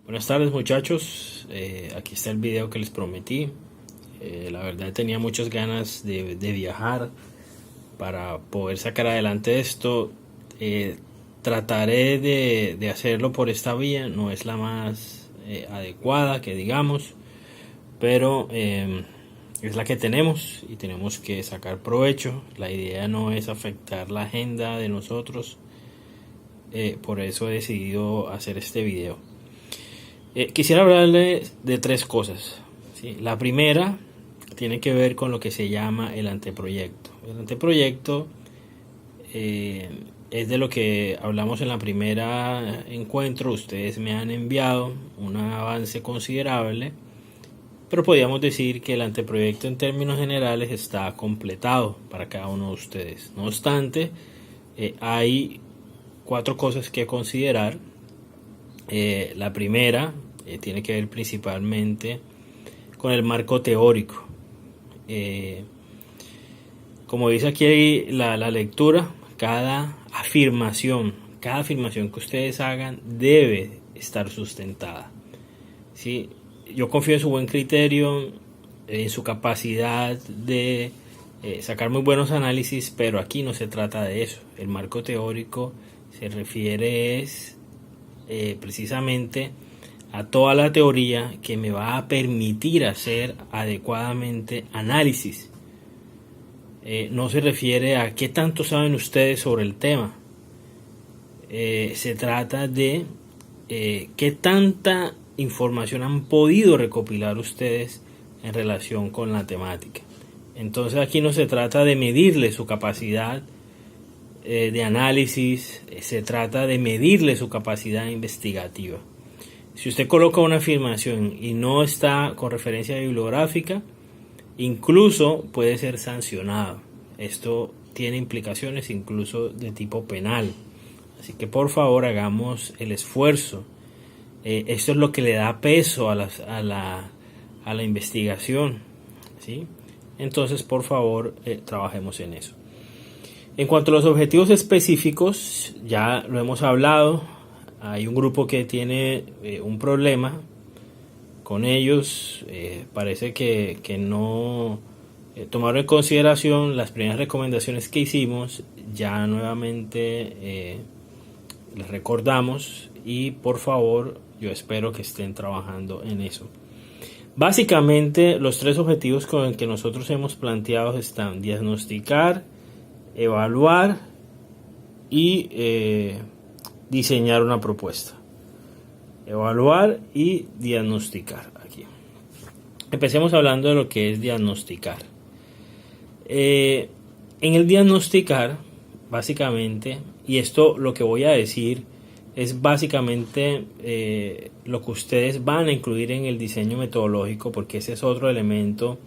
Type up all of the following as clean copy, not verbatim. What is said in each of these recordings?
Buenas tardes muchachos, aquí está el video que les prometí. La verdad tenía muchas ganas de viajar para poder sacar adelante esto. Trataré de hacerlo por esta vía, no es la más adecuada que digamos, pero es la que tenemos y tenemos que sacar provecho. La idea no es afectar la agenda de nosotros, por eso he decidido hacer este video. Quisiera hablarles de tres cosas, ¿sí? La primera tiene que ver con lo que se llama el anteproyecto. El anteproyecto es de lo que hablamos en la primera encuentro. Ustedes me han enviado un avance considerable, pero podríamos decir que el anteproyecto en términos generales está completado para cada uno de ustedes. No obstante, hay cuatro cosas que considerar. La primera tiene que ver principalmente con el marco teórico. Como dice aquí la lectura, cada afirmación que ustedes hagan debe estar sustentada, ¿sí? Yo confío en su buen criterio, en su capacidad de sacar muy buenos análisis, pero aquí no se trata de eso. El marco teórico se refiere precisamente a toda la teoría que me va a permitir hacer adecuadamente análisis. No se refiere a qué tanto saben ustedes sobre el tema. Se trata de qué tanta información han podido recopilar ustedes en relación con la temática. Entonces aquí no se trata de medirle su capacidad de análisis, se trata de medirle su capacidad investigativa. Si usted coloca una afirmación y no está con referencia bibliográfica, incluso puede ser sancionado. Esto tiene implicaciones incluso de tipo penal. Así que por favor hagamos el esfuerzo. Esto es lo que le da peso a la investigación, ¿sí? Entonces por favor trabajemos en eso. En cuanto a los objetivos específicos, ya lo hemos hablado. Hay un grupo que tiene un problema con ellos. Parece que no tomaron en consideración las primeras recomendaciones que hicimos. Ya nuevamente les recordamos y por favor yo espero que estén trabajando en eso. Básicamente los tres objetivos con los que nosotros hemos planteado están: diagnosticar, evaluar y diseñar una propuesta. Evaluar y diagnosticar. Aquí empecemos hablando de lo que es diagnosticar. En el diagnosticar, básicamente, y esto lo que voy a decir es básicamente lo que ustedes van a incluir en el diseño metodológico, porque ese es otro elemento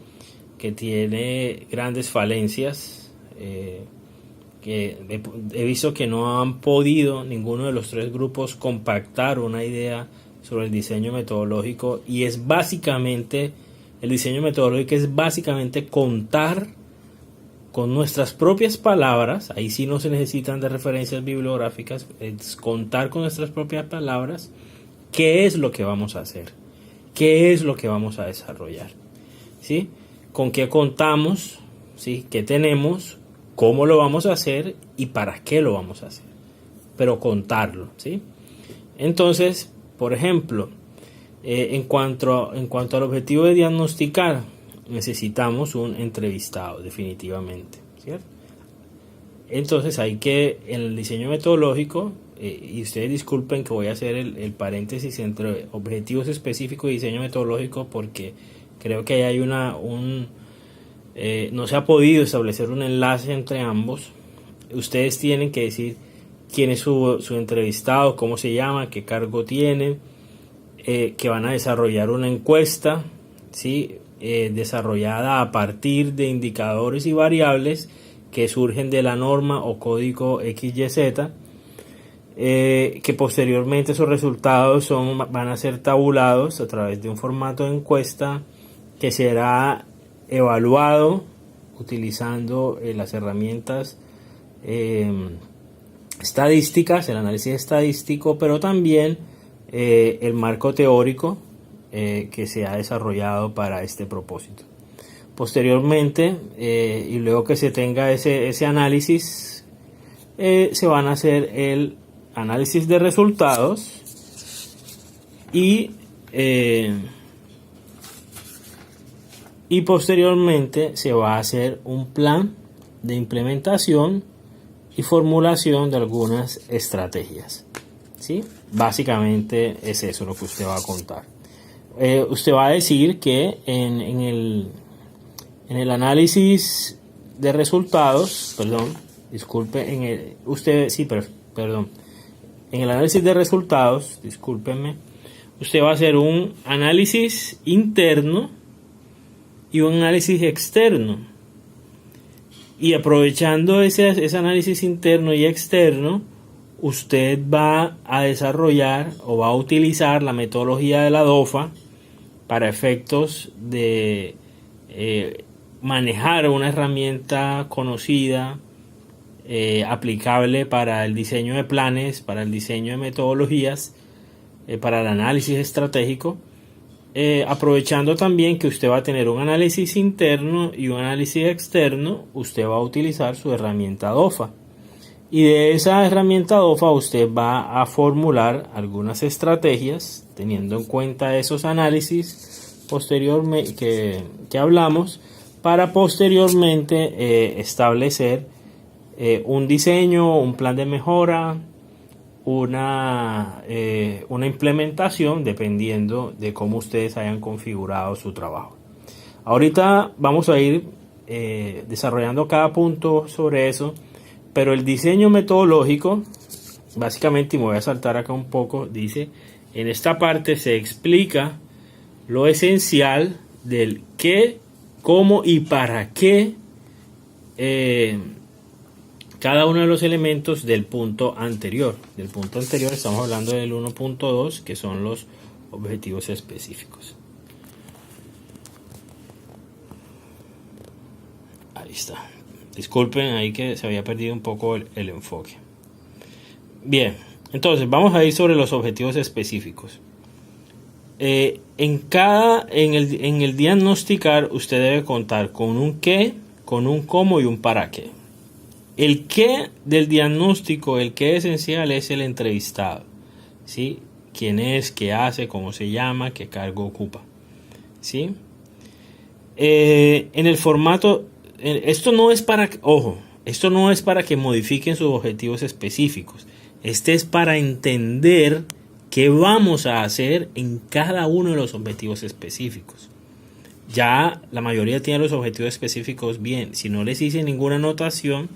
que tiene grandes falencias. Que he visto que no han podido ninguno de los tres grupos compactar una idea sobre el diseño metodológico, y es básicamente, el diseño metodológico es básicamente contar con nuestras propias palabras. Ahí sí no se necesitan de referencias bibliográficas, es contar con nuestras propias palabras qué es lo que vamos a hacer, qué es lo que vamos a desarrollar, ¿sí? Con qué contamos, ¿sí? ¿Qué tenemos? ¿Cómo lo vamos a hacer y para qué lo vamos a hacer? Pero contarlo, ¿sí? Entonces, por ejemplo, en cuanto al objetivo de diagnosticar, necesitamos un entrevistado, definitivamente, ¿cierto? Entonces hay que, en el diseño metodológico, y ustedes disculpen que voy a hacer el paréntesis entre objetivos específicos y diseño metodológico, porque creo que ahí hay no se ha podido establecer un enlace entre ambos. Ustedes tienen que decir quién es su entrevistado, cómo se llama, qué cargo tiene, que van a desarrollar una encuesta, ¿sí? Desarrollada a partir de indicadores y variables que surgen de la norma o código XYZ, que posteriormente esos resultados van a ser tabulados a través de un formato de encuesta que será evaluado utilizando las herramientas estadísticas, el análisis estadístico, pero también el marco teórico que se ha desarrollado para este propósito. Posteriormente, y luego que se tenga ese análisis, se van a hacer el análisis de resultados y posteriormente se va a hacer un plan de implementación y formulación de algunas estrategias, ¿sí? Básicamente es eso lo que usted va a contar. Usted va a decir que en el análisis de resultados, en el análisis de resultados, discúlpenme, usted va a hacer un análisis interno y un análisis externo. Y aprovechando ese análisis interno y externo, usted va a desarrollar o va a utilizar la metodología de la DOFA para efectos de manejar una herramienta conocida, aplicable para el diseño de planes, para el diseño de metodologías, para el análisis estratégico, aprovechando también que usted va a tener un análisis interno y un análisis externo. Usted va a utilizar su herramienta DOFA, y de esa herramienta DOFA usted va a formular algunas estrategias teniendo en cuenta esos análisis posteriormente que hablamos, para posteriormente establecer un diseño, un plan de mejora, una implementación, dependiendo de cómo ustedes hayan configurado su trabajo. Ahorita vamos a ir desarrollando cada punto sobre eso, pero el diseño metodológico, básicamente, y me voy a saltar acá un poco, dice, en esta parte se explica lo esencial del qué, cómo y para qué cada uno de los elementos del punto anterior. Del punto anterior estamos hablando del 1.2, que son los objetivos específicos. Ahí está. Disculpen ahí que se había perdido un poco el enfoque. Bien, entonces vamos a ir sobre los objetivos específicos. En el diagnosticar usted debe contar con un qué, con un cómo y un para qué. El qué del diagnóstico, el qué esencial, es el entrevistado, ¿sí? ¿Quién es? ¿Qué hace? ¿Cómo se llama? ¿Qué cargo ocupa? ¿Sí? En el formato, esto no es para que modifiquen sus objetivos específicos. Este es para entender qué vamos a hacer en cada uno de los objetivos específicos. Ya la mayoría tiene los objetivos específicos bien. Si no les hice ninguna anotación,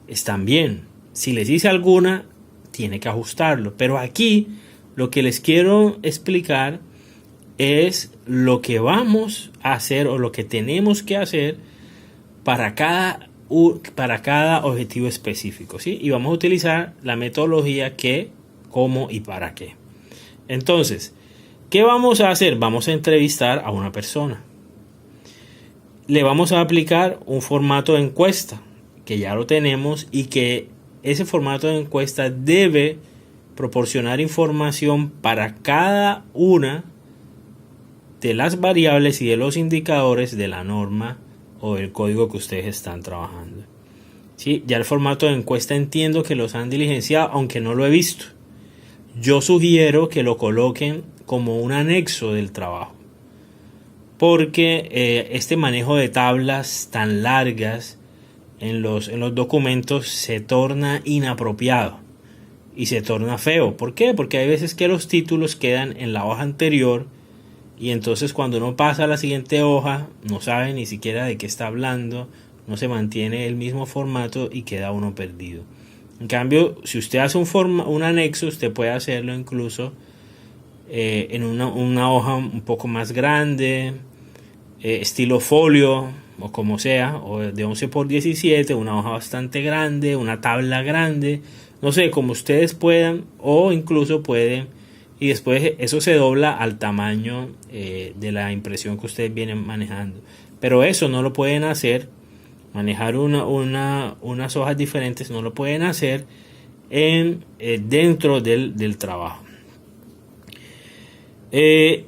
están bien. Si les hice alguna, tiene que ajustarlo. Pero aquí lo que les quiero explicar es lo que vamos a hacer o lo que tenemos que hacer para cada objetivo específico, ¿sí? Y vamos a utilizar la metodología qué, cómo y para qué. Entonces, ¿qué vamos a hacer? Vamos a entrevistar a una persona. Le vamos a aplicar un formato de encuesta, que ya lo tenemos, y que ese formato de encuesta debe proporcionar información para cada una de las variables y de los indicadores de la norma o del código que ustedes están trabajando. ¿Sí? Ya el formato de encuesta entiendo que los han diligenciado, aunque no lo he visto. Yo sugiero que lo coloquen como un anexo del trabajo, porque este manejo de tablas tan largas en los documentos se torna inapropiado y se torna feo. ¿Por qué? Porque hay veces que los títulos quedan en la hoja anterior, y entonces cuando uno pasa a la siguiente hoja no sabe ni siquiera de qué está hablando, no se mantiene el mismo formato y queda uno perdido. En cambio, si usted hace un anexo, usted puede hacerlo incluso en una hoja un poco más grande, estilo folio o como sea, o de 11 por 17, una hoja bastante grande, una tabla grande, no sé, como ustedes puedan, o incluso pueden, y después eso se dobla al tamaño de la impresión que ustedes vienen manejando. Pero eso no lo pueden hacer, manejar unas hojas diferentes, no lo pueden hacer dentro del trabajo. En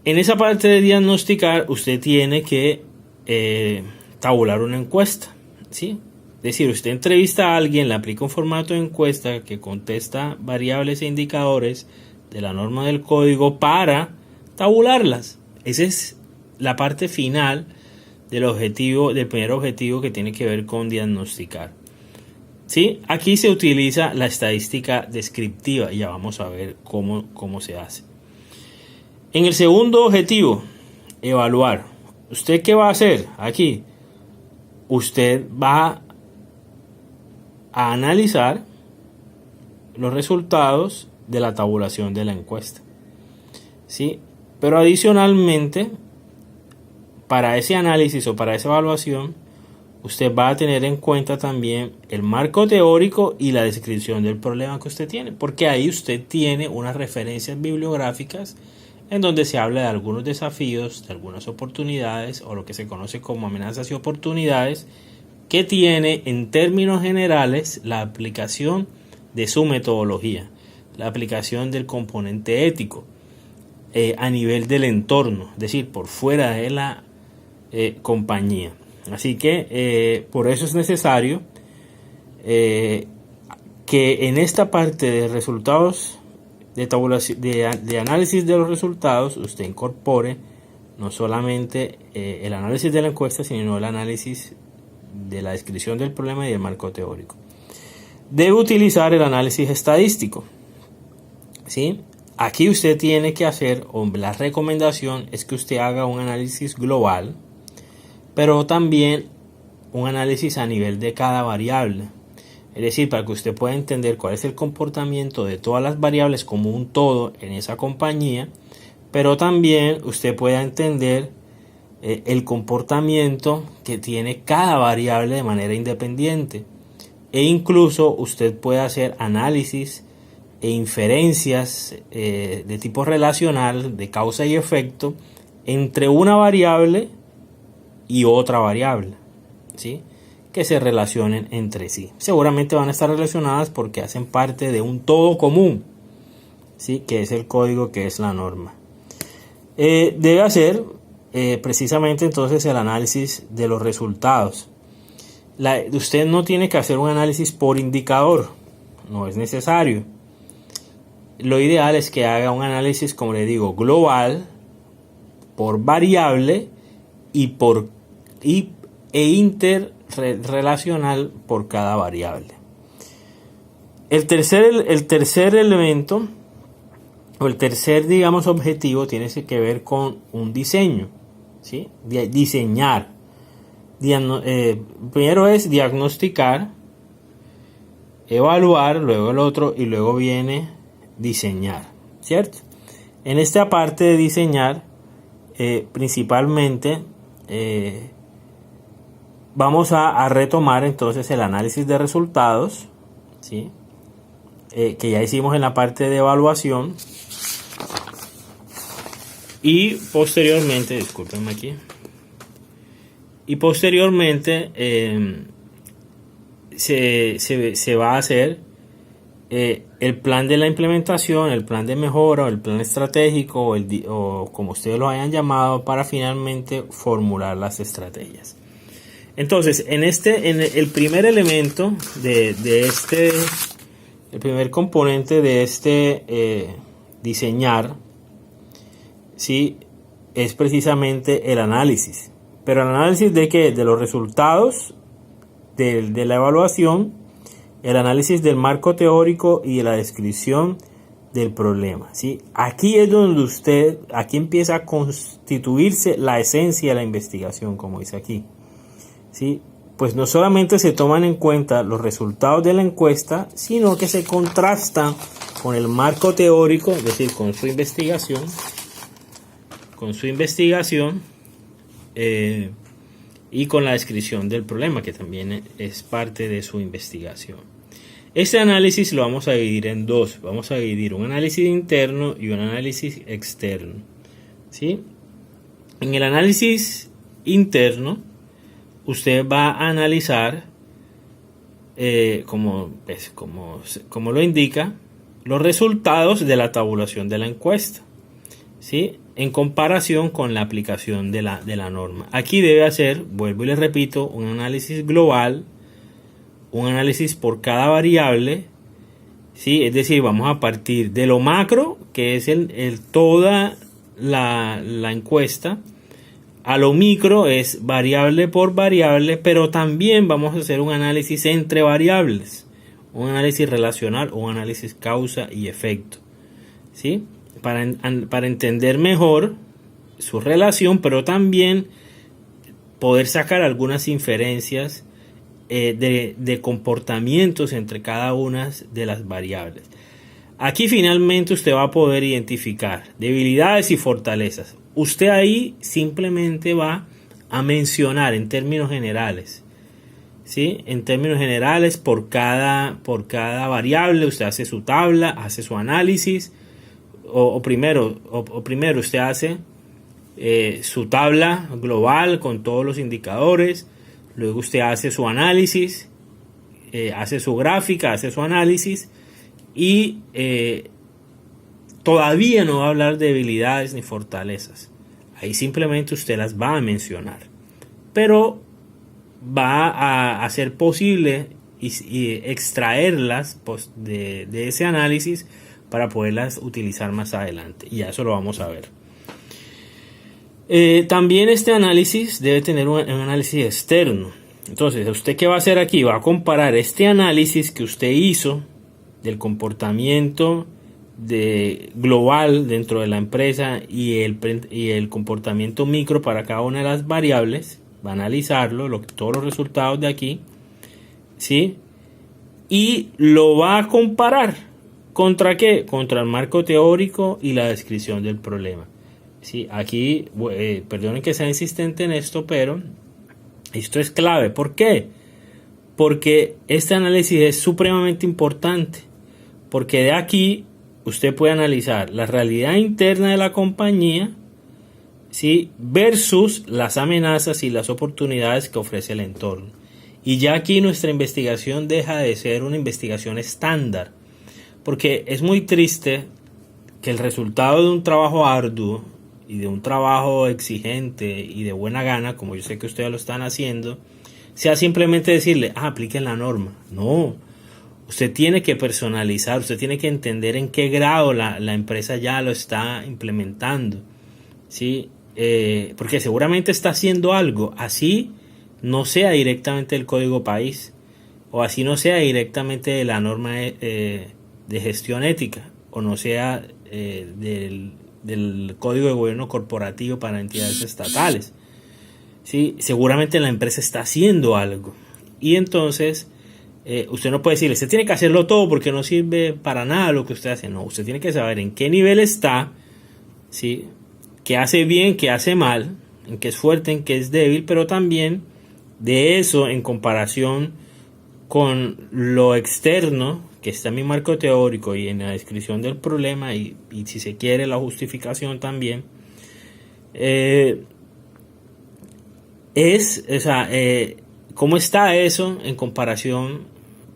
esa parte de diagnosticar, usted tiene que tabular una encuesta, ¿sí? Es decir, usted entrevista a alguien, le aplica un formato de encuesta que contesta variables e indicadores de la norma del código para tabularlas. Esa es la parte final del primer objetivo que tiene que ver con diagnosticar. ¿Sí? Aquí se utiliza la estadística descriptiva y ya vamos a ver cómo se hace. En el segundo objetivo, evaluar. ¿Usted qué va a hacer aquí? Usted va a analizar los resultados de la tabulación de la encuesta, ¿sí? Pero adicionalmente, para ese análisis o para esa evaluación, usted va a tener en cuenta también el marco teórico y la descripción del problema que usted tiene, porque ahí usted tiene unas referencias bibliográficas en donde se habla de algunos desafíos, de algunas oportunidades o lo que se conoce como amenazas y oportunidades que tiene en términos generales la aplicación de su metodología, la aplicación del componente ético a nivel del entorno, es decir, por fuera de la compañía. Así que por eso es necesario que en esta parte de resultados de tabulación, de análisis de los resultados, usted incorpore no solamente el análisis de la encuesta, sino el análisis de la descripción del problema y del marco teórico. Debe utilizar el análisis estadístico, ¿sí? Aquí usted tiene que hacer, o la recomendación es que usted haga un análisis global, pero también un análisis a nivel de cada variable. Es decir, para que usted pueda entender cuál es el comportamiento de todas las variables como un todo en esa compañía, pero también usted pueda entender el comportamiento que tiene cada variable de manera independiente. E incluso usted puede hacer análisis e inferencias de tipo relacional, de causa y efecto, entre una variable y otra variable, ¿sí? Que se relacionen entre sí. Seguramente van a estar relacionadas porque hacen parte de un todo común, ¿sí? Que es el código, que es la norma. Debe hacer precisamente entonces el análisis de los resultados. Usted no tiene que hacer un análisis por indicador, no es necesario. Lo ideal es que haga un análisis, como le digo, global, por variable e interrelacional por cada variable. El tercer elemento, o el tercer, digamos, objetivo, tiene que ver con un diseño, ¿sí? Diseñar. Primero es diagnosticar, evaluar, luego el otro, y luego viene diseñar, ¿cierto? En esta parte de diseñar, principalmente vamos a retomar entonces el análisis de resultados, ¿sí? Que ya hicimos en la parte de evaluación, y posteriormente, discúlpenme aquí, y posteriormente se va a hacer el plan de la implementación, el plan de mejora, o el plan estratégico, o como ustedes lo hayan llamado, para finalmente formular las estrategias. Entonces, en el primer elemento el primer componente de diseñar, ¿sí? Es precisamente el análisis. Pero el análisis ¿de qué? De los resultados de la evaluación, el análisis del marco teórico y de la descripción del problema, ¿sí? Aquí es donde aquí empieza a constituirse la esencia de la investigación, como dice aquí, ¿sí? Pues no solamente se toman en cuenta los resultados de la encuesta, sino que se contrastan con el marco teórico, es decir, con su investigación, y con la descripción del problema, que también es parte de su investigación. Este análisis lo vamos a dividir en dos. Vamos a dividir un análisis interno y un análisis externo, ¿sí? En el análisis interno, usted va a analizar, como lo indica, los resultados de la tabulación de la encuesta. ¿sí? En comparación con la aplicación de la norma. Aquí debe hacer, vuelvo y les repito, un análisis global, un análisis por cada variable, ¿sí? Es decir, vamos a partir de lo macro, que es toda la encuesta, a lo micro es variable por variable, pero también vamos a hacer un análisis entre variables, un análisis relacional, un análisis causa y efecto, ¿sí? Para entender mejor su relación, pero también poder sacar algunas inferencias de comportamientos entre cada una de las variables. Aquí finalmente usted va a poder identificar debilidades y fortalezas. Usted ahí simplemente va a mencionar en términos generales, ¿sí? En términos generales por cada variable usted hace su tabla, hace su análisis, o primero usted hace su tabla global con todos los indicadores, luego usted hace su análisis, hace su gráfica, hace su análisis y todavía no va a hablar de debilidades ni fortalezas. Ahí simplemente usted las va a mencionar, pero va a ser posible y extraerlas de ese análisis para poderlas utilizar más adelante, y eso lo vamos a ver. También este análisis debe tener un análisis externo. Entonces, ¿usted qué va a hacer aquí? Va a comparar este análisis que usted hizo del comportamiento global dentro de la empresa y el comportamiento micro para cada una de las variables. Va a analizarlo, todos los resultados de aquí, ¿sí? Y lo va a comparar. ¿Contra qué? Contra el marco teórico y la descripción del problema. Sí, aquí, perdonen que sea insistente en esto, pero esto es clave. ¿Por qué? Porque este análisis es supremamente importante. Porque de aquí usted puede analizar la realidad interna de la compañía, ¿sí? Versus las amenazas y las oportunidades que ofrece el entorno. Y ya aquí nuestra investigación deja de ser una investigación estándar. Porque es muy triste que el resultado de un trabajo arduo y de un trabajo exigente y de buena gana, como yo sé que ustedes lo están haciendo, sea simplemente decirle, apliquen la norma. No, usted tiene que personalizar, usted tiene que entender en qué grado la empresa ya lo está implementando, ¿sí? Porque seguramente está haciendo algo, así no sea directamente del código país, o así no sea directamente de la norma de gestión ética, o no sea del Código de Gobierno Corporativo para entidades estatales. ¿Sí? Seguramente la empresa está haciendo algo. Y entonces, usted no puede decirle, usted tiene que hacerlo todo porque no sirve para nada lo que usted hace. No, usted tiene que saber en qué nivel está, ¿sí? Qué hace bien, qué hace mal, en qué es fuerte, en qué es débil, pero también de eso en comparación con lo externo que está en mi marco teórico y en la descripción del problema y si se quiere la justificación también, cómo está eso en comparación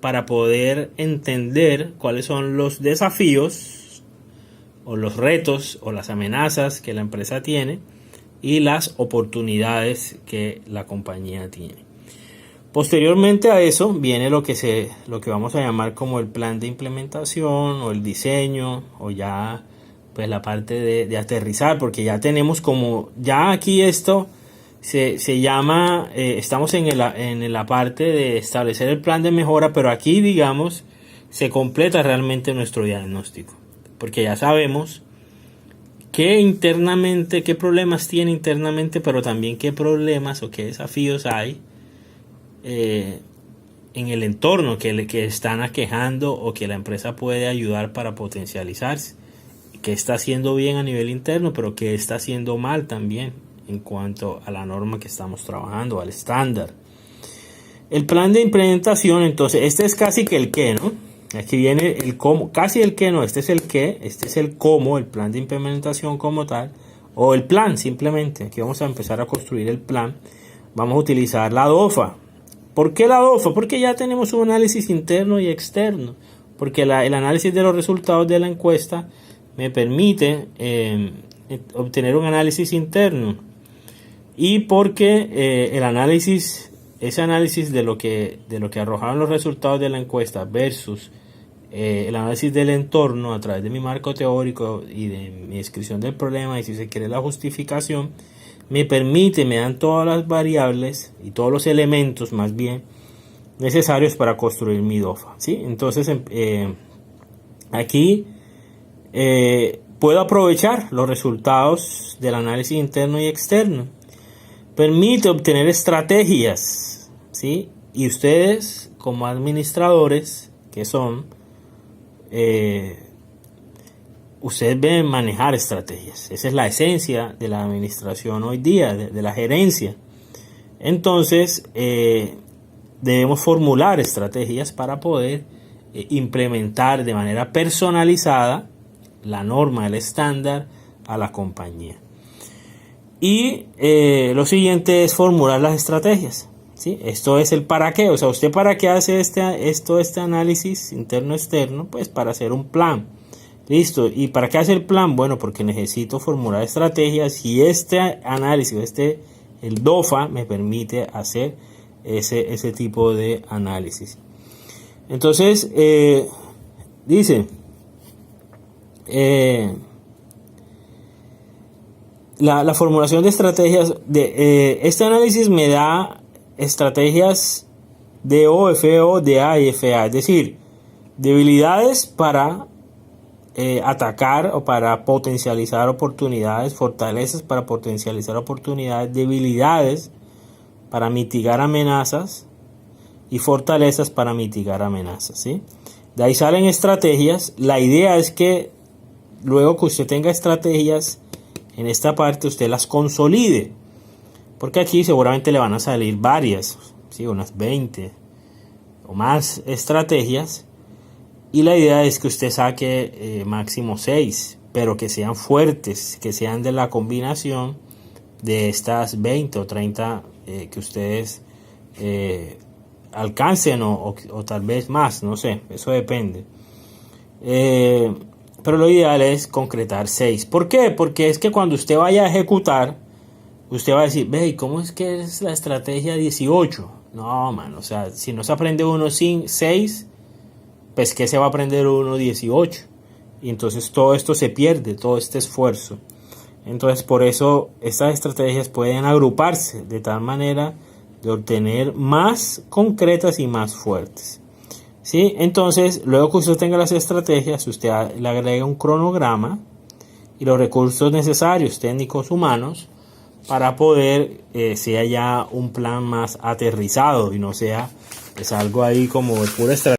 para poder entender cuáles son los desafíos o los retos o las amenazas que la empresa tiene y las oportunidades que la compañía tiene. Posteriormente a eso viene lo que vamos a llamar como el plan de implementación o el diseño o ya pues la parte de aterrizar, porque ya tenemos ya aquí esto se llama, estamos en la parte de establecer el plan de mejora, pero aquí digamos se completa realmente nuestro diagnóstico, porque ya sabemos qué problemas tiene internamente, pero también qué problemas o qué desafíos hay en el entorno que están aquejando o que la empresa puede ayudar para potencializarse, que está haciendo bien a nivel interno, pero que está haciendo mal también en cuanto a la norma que estamos trabajando, al estándar. El plan de implementación, entonces, este es casi que el qué, ¿no? Aquí viene el cómo, casi el qué, no, este es el qué, este es el cómo, el plan de implementación como tal, o el plan simplemente. Aquí vamos a empezar a construir el plan. Vamos a utilizar la DOFA. ¿Por qué la DOFA? Porque ya tenemos un análisis interno y externo. Porque el análisis de los resultados de la encuesta me permite obtener un análisis interno. Y porque el análisis, ese análisis de lo que arrojaron los resultados de la encuesta versus el análisis del entorno a través de mi marco teórico y de mi descripción del problema, y si se quiere la justificación, me dan todas las variables y todos los elementos más bien necesarios para construir mi DOFA, ¿sí? Entonces aquí puedo aprovechar los resultados del análisis interno y externo. Permite obtener estrategias, ¿sí? Y ustedes como administradores que son, ustedes deben manejar estrategias. Esa es la esencia de la administración hoy día, de la gerencia. Entonces debemos formular estrategias para poder implementar de manera personalizada la norma, el estándar a la compañía. Y lo siguiente es formular las estrategias, ¿sí? Esto es el para qué. O sea, ¿usted para qué hace este análisis interno-externo? Pues para hacer un plan. Listo. ¿Y para qué hace el plan? Bueno, porque necesito formular estrategias y este análisis, el DOFA, me permite hacer ese tipo de análisis. Entonces, dice... La formulación de estrategias este análisis me da estrategias de OFO, de A y FA, es decir, debilidades para atacar o para potencializar oportunidades, fortalezas para potencializar oportunidades, debilidades para mitigar amenazas y fortalezas para mitigar amenazas, ¿sí? De ahí salen estrategias. La idea es que luego que usted tenga estrategias en esta parte, usted las consolide, porque aquí seguramente le van a salir varias, ¿sí? Unas 20 o más estrategias, y la idea es que usted saque máximo 6, pero que sean fuertes, que sean de la combinación de estas 20 o 30 que ustedes alcancen o tal vez más, no sé, eso depende. Pero lo ideal es concretar 6. ¿Por qué? Porque es que cuando usted vaya a ejecutar, usted va a decir, ve, ¿cómo es que es la estrategia 18? No, man, o sea, si no se aprende uno 6, pues que se va a aprender uno 18. Y entonces todo esto se pierde, todo este esfuerzo. Entonces por eso estas estrategias pueden agruparse de tal manera de obtener más concretas y más fuertes. ¿Sí? Entonces, luego que usted tenga las estrategias, usted le agrega un cronograma y los recursos necesarios, técnicos, humanos, para poder sea ya un plan más aterrizado y no sea algo ahí como de pura estrategia.